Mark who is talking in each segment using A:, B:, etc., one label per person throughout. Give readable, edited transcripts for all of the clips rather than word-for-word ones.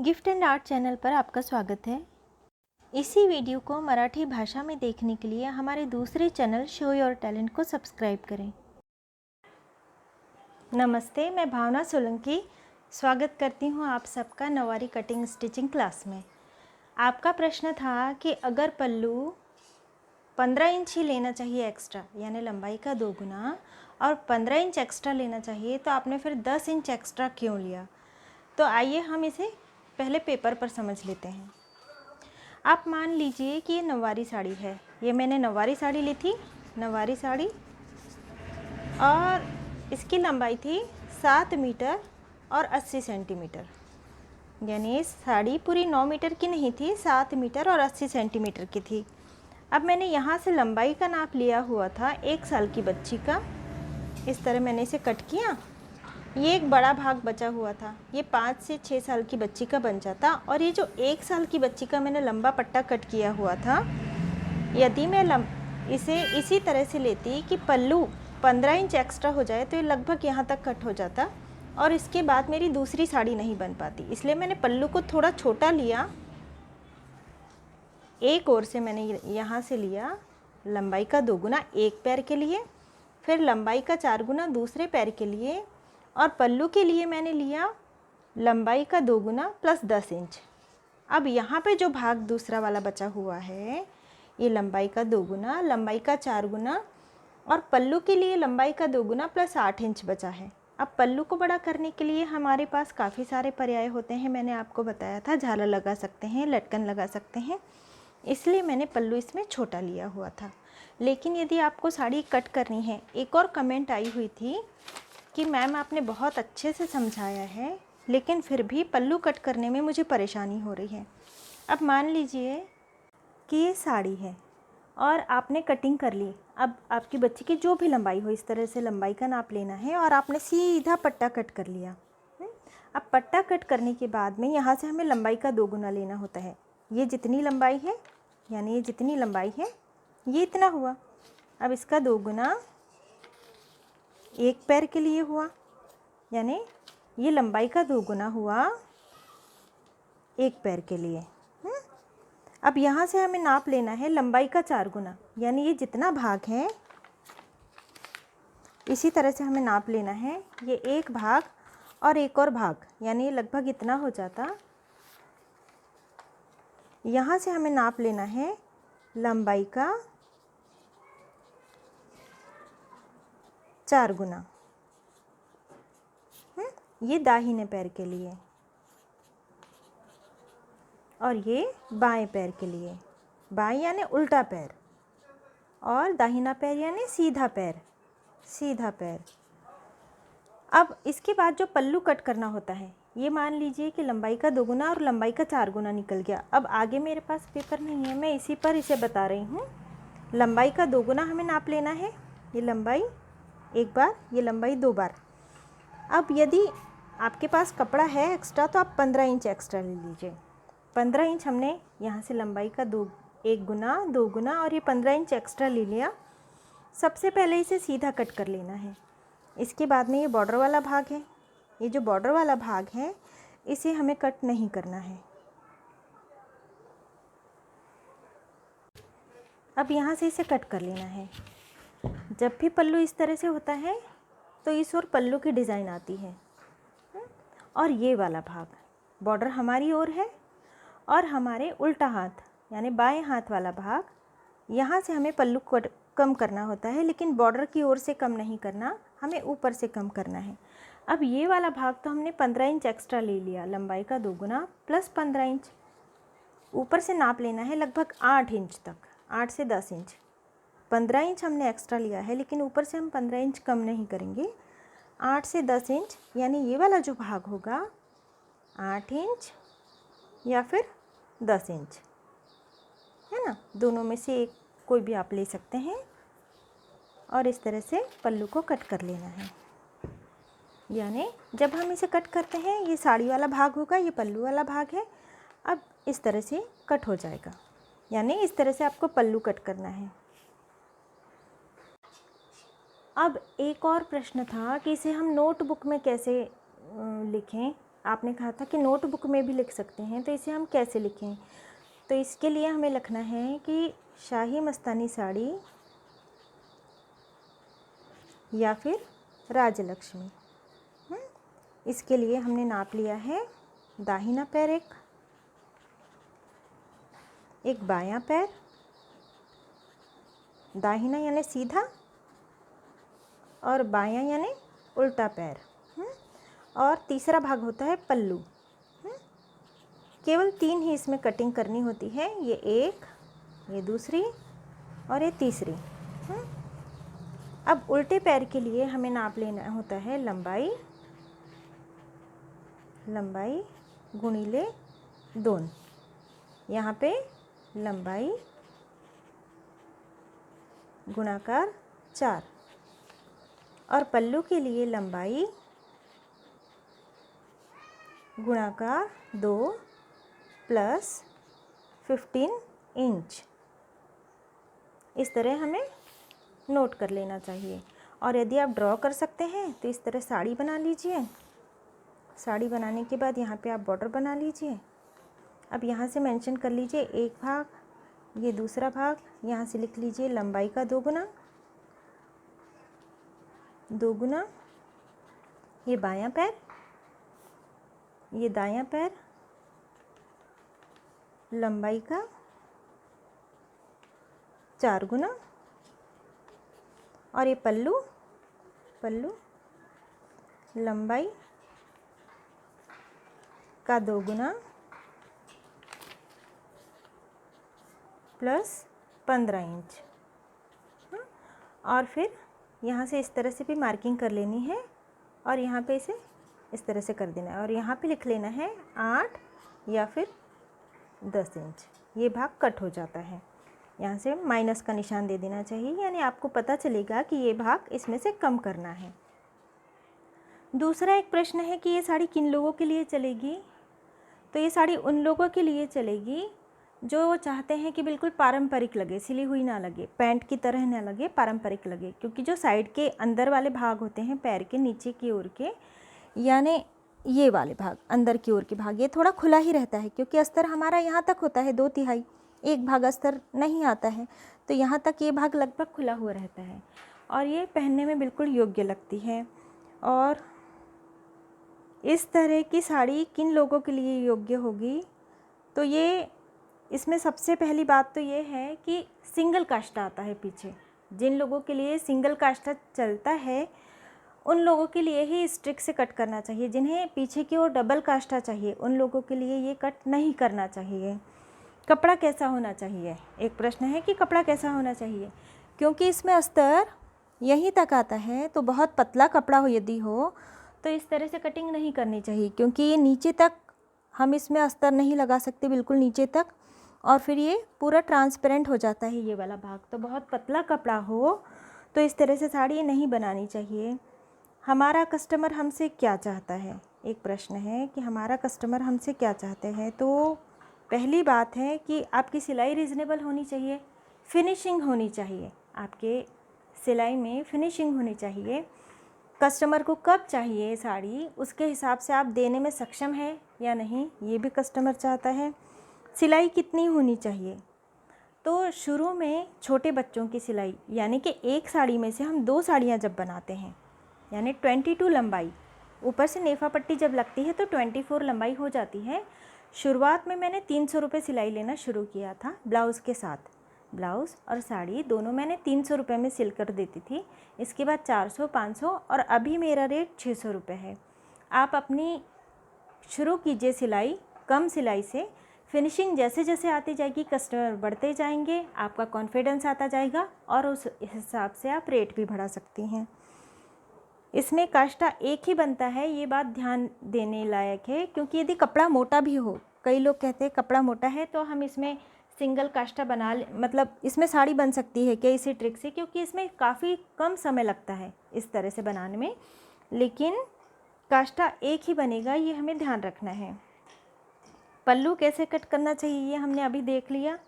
A: Gift and art channel पर आपका स्वागत है। इसी वीडियो को मराठी भाषा में देखने के लिए हमारे दूसरे चैनल शो योर टैलेंट को सब्सक्राइब करें। नमस्ते, मैं भावना सोलंकी स्वागत करती हूँ आप सबका नवारी कटिंग स्टिचिंग क्लास में। आपका प्रश्न था कि अगर पल्लू 15 इंच ही लेना चाहिए एक्स्ट्रा, यानी लंबाई का 2 गुना, और 15 इंच एक्स्ट्रा लेना चाहिए तो आपने फिर 10 इंच एक्स्ट्रा क्यों लिया। तो आइए हम इसे पहले पेपर पर समझ लेते हैं। आप मान लीजिए कि ये नवारी साड़ी है। ये मैंने नवारी साड़ी ली थी, नवारी साड़ी, और इसकी लंबाई थी 7 मीटर और 80 सेंटीमीटर। यानी ये साड़ी पूरी 9 मीटर की नहीं थी, 7 मीटर और 80 सेंटीमीटर की थी। अब मैंने यहाँ से लंबाई का नाप लिया हुआ था 1 साल की बच्ची का। इस तरह मैंने इसे कट किया। ये एक बड़ा भाग बचा हुआ था, ये 5 से 6 साल की बच्ची का बन जाता। और ये जो 1 साल की बच्ची का मैंने लंबा पट्टा कट किया हुआ था, यदि मैं इसे इसी तरह से लेती कि पल्लू 15 इंच एक्स्ट्रा हो जाए तो ये लगभग यहाँ तक कट हो जाता और इसके बाद मेरी दूसरी साड़ी नहीं बन पाती। इसलिए मैंने पल्लू को थोड़ा छोटा लिया। एक ओर से मैंने यहाँ से लिया लंबाई का 2 गुना एक पैर के लिए, फिर लंबाई का 4 गुना दूसरे पैर के लिए, और पल्लू के लिए मैंने लिया लंबाई का 2 गुना प्लस 10 इंच। अब यहाँ पे जो भाग दूसरा वाला बचा हुआ है, ये लंबाई का 2 गुना, लंबाई का 4 गुना, और पल्लू के लिए लंबाई का 2 गुना प्लस 8 इंच बचा है। अब पल्लू को बड़ा करने के लिए हमारे पास काफ़ी सारे पर्याय होते हैं। मैंने आपको बताया था झालर लगा सकते हैं, लटकन लगा सकते हैं, इसलिए मैंने पल्लू इसमें छोटा लिया हुआ था। लेकिन यदि आपको साड़ी कट करनी है, एक और कमेंट आई हुई थी कि मैम आपने बहुत अच्छे से समझाया है लेकिन फिर भी पल्लू कट करने में मुझे परेशानी हो रही है। अब मान लीजिए कि ये साड़ी है और आपने कटिंग कर ली। अब आपकी बच्ची की जो भी लंबाई हो, इस तरह से लंबाई का नाप लेना है और आपने सीधा पट्टा कट कर लिया। अब पट्टा कट करने के बाद में यहाँ से हमें लंबाई का 2 गुना लेना होता है। ये जितनी लंबाई है, यानी ये जितनी लंबाई है ये इतना हुआ। अब इसका 2 गुना एक पैर के लिए हुआ, यानी ये लंबाई का 2 गुना हुआ एक पैर के लिए। अब यहाँ से हमें नाप लेना है लंबाई का 4 गुना, यानी ये जितना भाग है इसी तरह से हमें नाप लेना है। ये एक भाग और एक और भाग, यानी लगभग इतना हो जाता। यहाँ से हमें नाप लेना है लंबाई का 4 गुना। ये दाहिने पैर के लिए और ये बाएं पैर के लिए। बाएं यानी उल्टा पैर और दाहिना पैर यानी सीधा पैर, सीधा पैर। अब इसके बाद जो पल्लू कट करना होता है, ये मान लीजिए कि लंबाई का 2 गुना और लंबाई का 4 गुना निकल गया। अब आगे मेरे पास पेपर नहीं है, मैं इसी पर इसे बता रही हूँ। लंबाई का 2 गुना हमें नाप लेना है, ये लंबाई एक बार, ये लंबाई 2 बार। अब यदि आपके पास कपड़ा है एक्स्ट्रा तो आप 15 इंच एक्स्ट्रा ले लीजिए। 15 इंच हमने यहाँ से लंबाई का 1 गुना 2 गुना और ये 15 इंच एक्स्ट्रा ले लिया। सबसे पहले इसे सीधा कट कर लेना है। इसके बाद में ये बॉर्डर वाला भाग है, ये जो बॉर्डर वाला भाग है इसे हमें कट नहीं करना है। अब यहाँ से इसे कट कर लेना है। जब भी पल्लू इस तरह से होता है तो इस ओर पल्लू की डिज़ाइन आती है, और ये वाला भाग बॉर्डर हमारी ओर है और हमारे उल्टा हाथ यानी बाएं हाथ वाला भाग, यहाँ से हमें पल्लू को कम करना होता है, लेकिन बॉर्डर की ओर से कम नहीं करना, हमें ऊपर से कम करना है। अब ये वाला भाग तो हमने 15 इंच एक्स्ट्रा ले लिया, लंबाई का 2 गुना प्लस 15 इंच। ऊपर से नाप लेना है लगभग 8 इंच तक, 8 से 10 इंच। 15 इंच हमने एक्स्ट्रा लिया है लेकिन ऊपर से हम 15 इंच कम नहीं करेंगे, 8 से 10 इंच। यानी ये वाला जो भाग होगा 8 इंच या फिर 10 इंच, है ना, दोनों में से एक कोई भी आप ले सकते हैं। और इस तरह से पल्लू को कट कर लेना है। यानी जब हम इसे कट करते हैं, ये साड़ी वाला भाग होगा, ये पल्लू वाला भाग है। अब इस तरह से कट हो जाएगा, यानी इस तरह से आपको पल्लू कट करना है। अब एक और प्रश्न था कि इसे हम नोटबुक में कैसे लिखें। आपने कहा था कि नोटबुक में भी लिख सकते हैं, तो इसे हम कैसे लिखें? तो इसके लिए हमें लिखना है कि शाही मस्तानी साड़ी या फिर राजलक्ष्मी। इसके लिए हमने नाप लिया है दाहिना पैर एक बायां पैर, दाहिना यानी सीधा और बायां यानी उल्टा पैर, और तीसरा भाग होता है पल्लू। केवल 3 ही इसमें कटिंग करनी होती है, ये एक, ये दूसरी और ये तीसरी। अब उल्टे पैर के लिए हमें नाप लेना होता है लंबाई गुणिले 2। यहाँ पे लंबाई गुणाकार 4, और पल्लू के लिए लंबाई गुणाकार 2 प्लस 15 इंच। इस तरह हमें नोट कर लेना चाहिए। और यदि आप ड्रॉ कर सकते हैं तो इस तरह साड़ी बना लीजिए। साड़ी बनाने के बाद यहाँ पे आप बॉर्डर बना लीजिए। अब यहाँ से मेंशन कर लीजिए एक भाग, ये दूसरा भाग, यहाँ से लिख लीजिए लंबाई का 2 गुना, ये बायां पैर, ये दायां पैर, लंबाई का 4 गुना, और ये पल्लू लंबाई का 2 गुना प्लस 15 इंच। और फिर यहाँ से इस तरह से भी मार्किंग कर लेनी है, और यहाँ पे इसे इस तरह से कर देना है, और यहाँ पे लिख लेना है 8 या फिर 10 इंच। ये भाग कट हो जाता है, यहाँ से माइनस का निशान दे देना चाहिए, यानी आपको पता चलेगा कि ये भाग इसमें से कम करना है। दूसरा एक प्रश्न है कि ये साड़ी किन लोगों के लिए चलेगी? तो ये साड़ी उन लोगों के लिए चलेगी जो चाहते हैं कि बिल्कुल पारंपरिक लगे, सिली हुई ना लगे, पैंट की तरह ना लगे, पारंपरिक लगे। क्योंकि जो साइड के अंदर वाले भाग होते हैं पैर के नीचे की ओर के, यानी ये वाले भाग अंदर की ओर के भाग, ये थोड़ा खुला ही रहता है, क्योंकि अस्तर हमारा यहाँ तक होता है 2/3, एक भाग अस्तर नहीं आता है, तो यहाँ तक ये भाग लगभग खुला हुआ रहता है, और ये पहनने में बिल्कुल योग्य लगती है। और इस तरह की साड़ी किन लोगों के लिए योग्य होगी? तो ये इसमें सबसे पहली बात तो ये है कि सिंगल काष्ठा आता है पीछे। जिन लोगों के लिए सिंगल काष्ठा चलता है उन लोगों के लिए ही इस ट्रिक से कट करना चाहिए। जिन्हें पीछे की ओर डबल काष्ठा चाहिए उन लोगों के लिए ये कट नहीं करना चाहिए। कपड़ा कैसा होना चाहिए? एक प्रश्न है कि कपड़ा कैसा होना चाहिए, क्योंकि इसमें अस्तर यहीं तक आता है, तो बहुत पतला कपड़ा हो यदि हो तो इस तरह से कटिंग नहीं करनी चाहिए, क्योंकि ये नीचे तक हम इसमें अस्तर नहीं लगा सकते, बिल्कुल नीचे तक, और फिर ये पूरा ट्रांसपेरेंट हो जाता है ये वाला भाग। तो बहुत पतला कपड़ा हो तो इस तरह से साड़ी नहीं बनानी चाहिए। हमारा कस्टमर हमसे क्या चाहता है? एक प्रश्न है कि हमारा कस्टमर हमसे क्या चाहते हैं। तो पहली बात है कि आपकी सिलाई रीज़नेबल होनी चाहिए, फिनिशिंग होनी चाहिए, आपके सिलाई में फिनिशिंग होनी चाहिए। कस्टमर को कब चाहिए साड़ी, उसके हिसाब से आप देने में सक्षम है या नहीं, ये भी कस्टमर चाहता है। सिलाई कितनी होनी चाहिए? तो शुरू में छोटे बच्चों की सिलाई, यानी कि एक साड़ी में से हम 2 साड़ियाँ जब बनाते हैं, यानी 22 लंबाई, ऊपर से नेफा पट्टी जब लगती है तो 24 लंबाई हो जाती है। शुरुआत में मैंने 300 रुपये सिलाई लेना शुरू किया था ब्लाउज़ के साथ। ब्लाउज़ और साड़ी दोनों मैंने 300 रुपये में सिल कर देती थी। इसके बाद 400, 500 और अभी मेरा रेट 600 रुपये है। आप अपनी शुरू कीजिए सिलाई कम सिलाई से, फिनिशिंग जैसे जैसे आती जाएगी कस्टमर बढ़ते जाएंगे, आपका कॉन्फिडेंस आता जाएगा और उस हिसाब से आप रेट भी बढ़ा सकती हैं। इसमें काष्ठा एक ही बनता है, ये बात ध्यान देने लायक है, क्योंकि यदि कपड़ा मोटा भी हो, कई लोग कहते हैं कपड़ा मोटा है तो हम इसमें सिंगल काष्ठा बना मतलब इसमें साड़ी बन सकती है क्या इसी ट्रिक से, क्योंकि इसमें काफ़ी कम समय लगता है इस तरह से बनाने में, लेकिन काष्ठा एक ही बनेगा, ये हमें ध्यान रखना है। पल्लू कैसे कट करना चाहिए ये हमने अभी देख लिया।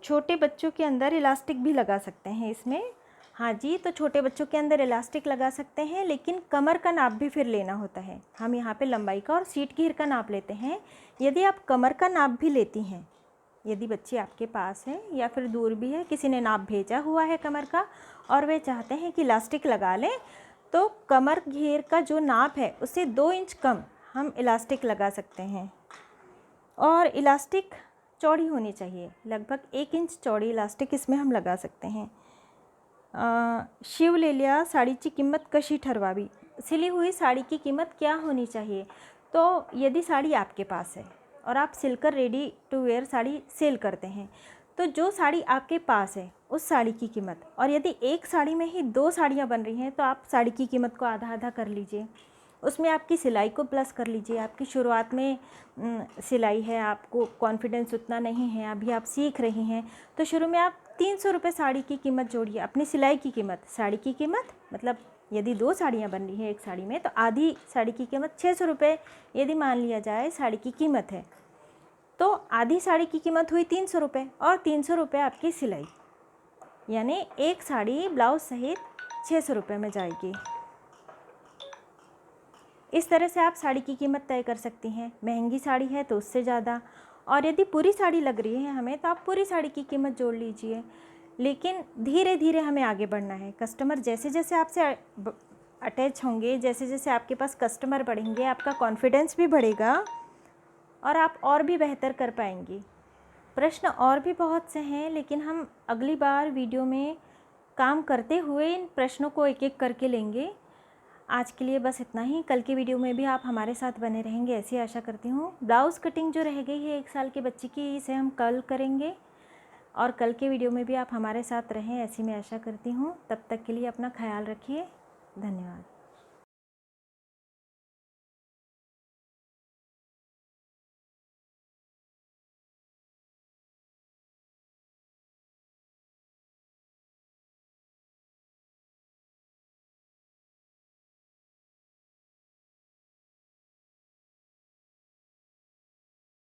A: छोटे बच्चों के अंदर इलास्टिक भी लगा सकते हैं इसमें, हाँ जी, तो छोटे बच्चों के अंदर इलास्टिक लगा सकते हैं, लेकिन कमर का नाप भी फिर लेना होता है। हम यहाँ पे लंबाई का और सीट घेर का नाप लेते हैं। यदि आप कमर का नाप भी लेती हैं, यदि बच्चे आपके पास है या फिर दूर भी है, किसी ने नाप भेजा हुआ है कमर का और वे चाहते हैं कि इलास्टिक लगा लें, तो कमर घेर का जो नाप है उससे 2 इंच कम हम इलास्टिक लगा सकते हैं। और इलास्टिक चौड़ी होनी चाहिए, लगभग 1 इंच चौड़ी इलास्टिक इसमें हम लगा सकते हैं। शिवलेल्या साडीची किंमत कशी ठरवावी? सिली हुई साड़ी की कीमत क्या होनी चाहिए? तो यदि साड़ी आपके पास है और आप सिलकर ready to wear sari sale करते हैं, तो जो साड़ी आपके पास है उस साड़ी की कीमत, और यदि एक साड़ी में ही 2 साड़ियाँ बन रही हैं तो आप साड़ी की कीमत को आधा आधा कर लीजिए, उसमें आपकी सिलाई को प्लस कर लीजिए। आपकी शुरुआत में सिलाई है, आपको कॉन्फिडेंस उतना नहीं है, अभी आप सीख रही हैं, तो शुरू में आप 300 रुपये साड़ी की कीमत जोड़िए, अपनी सिलाई की कीमत, साड़ी की कीमत, मतलब यदि 2 साड़ियाँ बन रही हैं एक साड़ी में तो आधी साड़ी की कीमत 600 रुपये यदि मान लिया जाए साड़ी की कीमत है, तो आधी साड़ी की कीमत हुई 300 रुपये और 300 रुपये आपकी सिलाई, यानी एक साड़ी ब्लाउज सहित 600 रुपये में जाएगी। इस तरह से आप साड़ी की कीमत तय कर सकती हैं। महंगी साड़ी है तो उससे ज़्यादा, और यदि पूरी साड़ी लग रही है हमें तो आप पूरी साड़ी की कीमत जोड़ लीजिए। लेकिन धीरे धीरे हमें आगे बढ़ना है। कस्टमर जैसे जैसे आपसे अटैच होंगे, जैसे जैसे आपके पास कस्टमर बढ़ेंगे, आपका कॉन्फिडेंस भी बढ़ेगा और आप और भी बेहतर कर पाएंगी। प्रश्न और भी बहुत से हैं, लेकिन हम अगली बार वीडियो में काम करते हुए इन प्रश्नों को एक एक करके लेंगे। आज के लिए बस इतना ही। कल की वीडियो में भी आप हमारे साथ बने रहेंगे, ऐसी आशा करती हूँ। ब्लाउज़ कटिंग जो रह गई है 1 साल के बच्चे की, इसे हम कल करेंगे और कल के वीडियो में भी आप हमारे साथ रहें, ऐसी मैं आशा करती हूँ। तब तक के लिए अपना ख्याल रखिए। धन्यवाद।